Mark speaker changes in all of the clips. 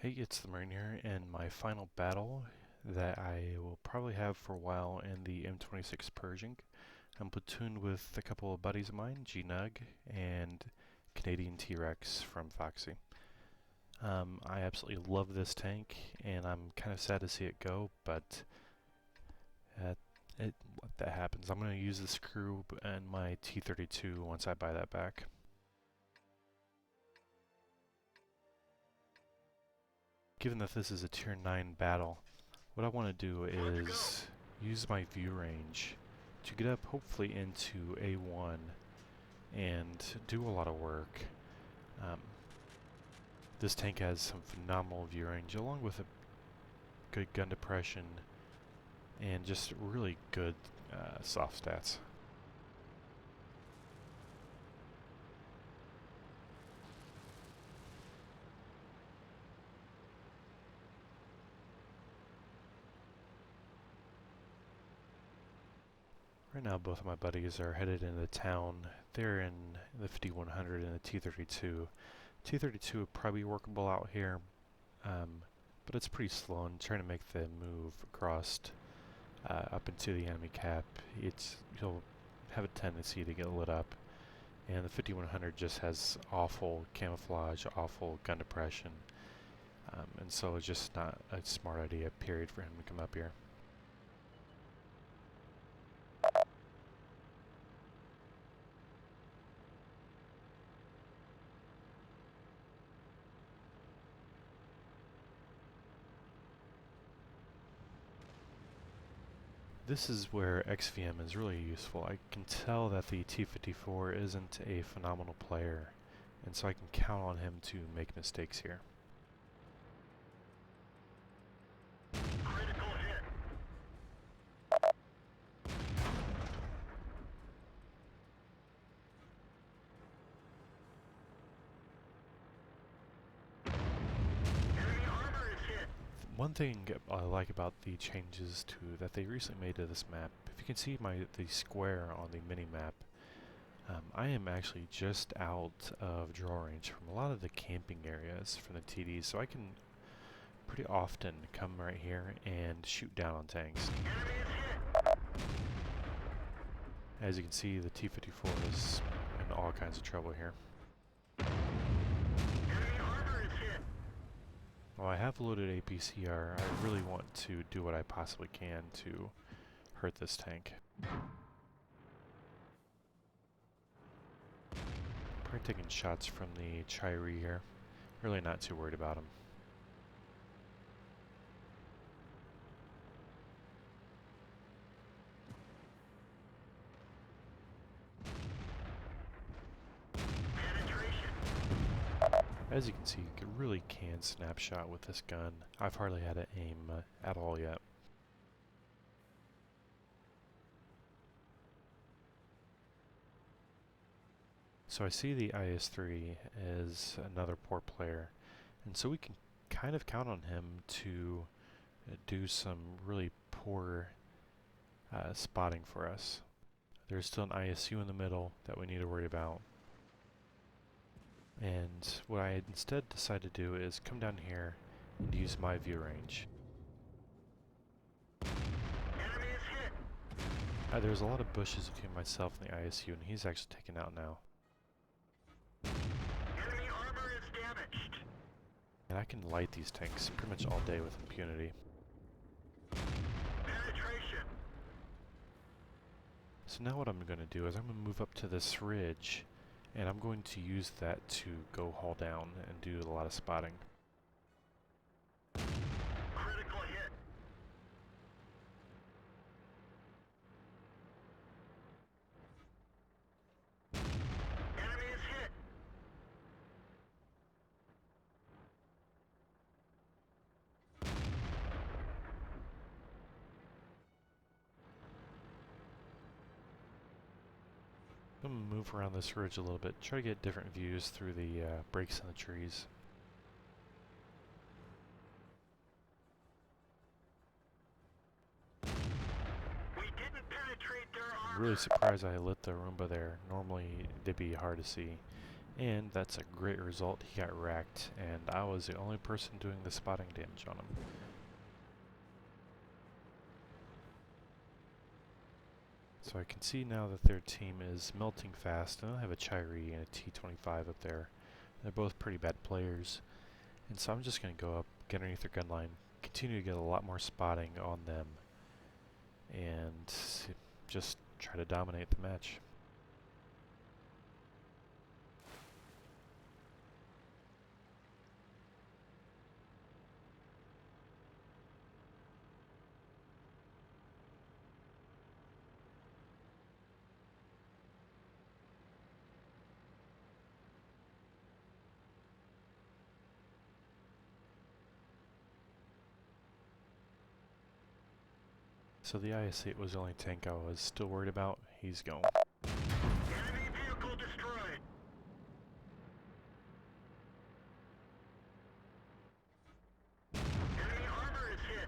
Speaker 1: Hey, it's the Marine here, and my final battle that I will probably have for a while in the M26 Pershing. I'm platooned with a couple of buddies of mine, G-Nug and Canadian T-Rex from Foxy. I absolutely love this tank, and I'm kind of sad to see it go, but uh, that happens. I'm going to use this crew and my T-32 once I buy that back. Given that this is a Tier 9 battle, what I want to do is use my view range to get up hopefully into A1 and do a lot of work. Um, this tank has some phenomenal view range along with a good gun depression and just really good soft stats. Right now both of my buddies are headed into town. They're in the 5100 and the T-32. T-32 would probably be workable out here, but it's pretty slow and trying to make the move across up into the enemy cap. You'll have a tendency to get lit up, and the 5100 just has awful camouflage, awful gun depression, and so it's just not a smart idea, period, for him to come up here. This is where XVM is really useful. I can tell that the T-54 isn't a phenomenal player, and so I can count on him to make mistakes here.
Speaker 2: Critical hit. Enemy armor is hit.
Speaker 1: One thing I like about the changes that they recently made to this map, if you can see the square on the mini-map, I am actually just out of draw range from a lot of the camping areas from the TDs, so I can pretty often come right here and shoot down on tanks.
Speaker 2: Enemy is hit.
Speaker 1: As you can see, the T-54 is in all kinds of trouble here.
Speaker 2: Enemy armor is hit.
Speaker 1: While I have loaded APCR, I really want to do what I possibly can to hurt this tank. Probably taking shots from the Chiree here. Really not too worried about him.
Speaker 2: Penetration.
Speaker 1: As you can see, you really can snapshot with this gun. I've hardly had to aim at all yet. So I see the IS-3 as another poor player, and so we can kind of count on him to do some really poor spotting for us. There's still an ISU in the middle that we need to worry about. And what I instead decided to do is come down here and use my view range.
Speaker 2: Enemy is hit.
Speaker 1: There's a lot of bushes between myself and the ISU, and he's actually taken out now.
Speaker 2: Enemy armor is damaged.
Speaker 1: And I can light these tanks pretty much all day with impunity.
Speaker 2: Penetration.
Speaker 1: So now what I'm going to do is I'm going to move up to this ridge, and I'm going to use that to go haul down and do a lot of spotting.
Speaker 2: Critical hit. Enemy is hit.
Speaker 1: I'm going to move around this ridge a little bit, try to get different views through the breaks in the trees.
Speaker 2: We didn't penetrate their armor.
Speaker 1: I'm really surprised I lit the Roomba there. Normally they'd be hard to see. And that's a great result. He got wrecked, and I was the only person doing the spotting damage on him. So I can see now that their team is melting fast, and I have a Chiree and a T-25 up there. They're both pretty bad players. And so I'm just going to go up, get underneath their gun line, continue to get a lot more spotting on them, and just try to dominate the match. So the IS-8 was the only tank I was still worried about. He's gone.
Speaker 2: Enemy vehicle destroyed. Enemy armor is hit.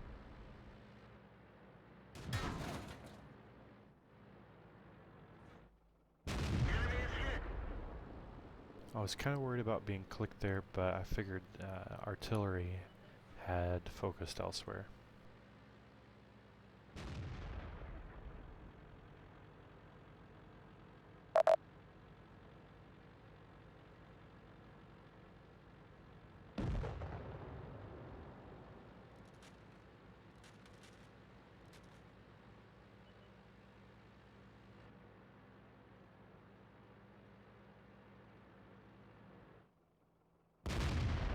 Speaker 2: Enemy is hit.
Speaker 1: I was kind of worried about being clicked there, but I figured artillery had focused elsewhere.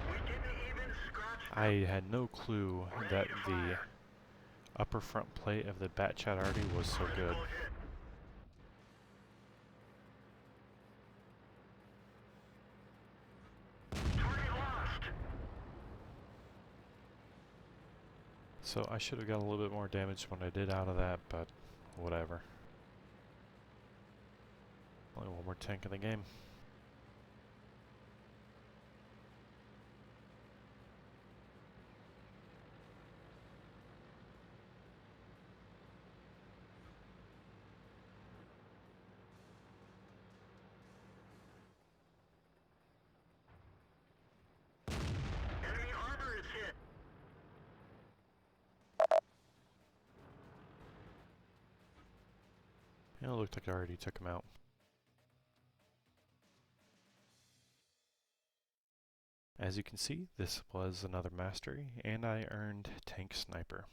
Speaker 2: We didn't even scratch
Speaker 1: I
Speaker 2: them.
Speaker 1: had no clue that the upper front plate of the Batchat Arty was so good.
Speaker 2: Critical hit. Target lost.
Speaker 1: So I should have got a little bit more damage when I did out of that, but whatever. Only one more tank in the game.
Speaker 2: Enemy armor is hit.
Speaker 1: Yeah, it looked like I already took him out. As you can see, this was another mastery, and I earned Tank Sniper.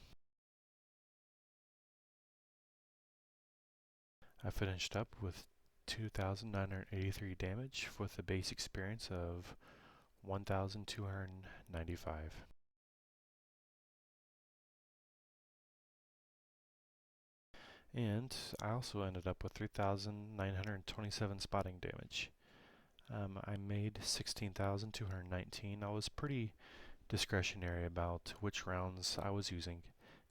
Speaker 1: I finished up with 2,983 damage with a base experience of 1,295. And I also ended up with 3,927 spotting damage. I made 16,219. I was pretty discretionary about which rounds I was using,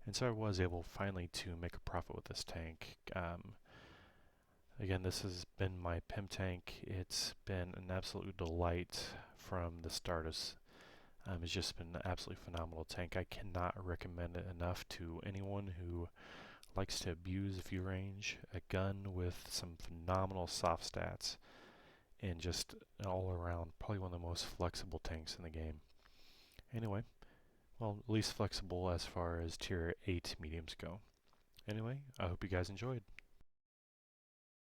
Speaker 1: and so I was able finally to make a profit with this tank. Again, this has been my PIM tank. It's been an absolute delight from the start. It's just been an absolutely phenomenal tank. I cannot recommend it enough to anyone who likes to abuse view range, a gun with some phenomenal soft stats, and just all around probably one of the most flexible tanks in the game. Anyway, well, at least flexible as far as tier 8 mediums go. Anyway, I hope you guys enjoyed.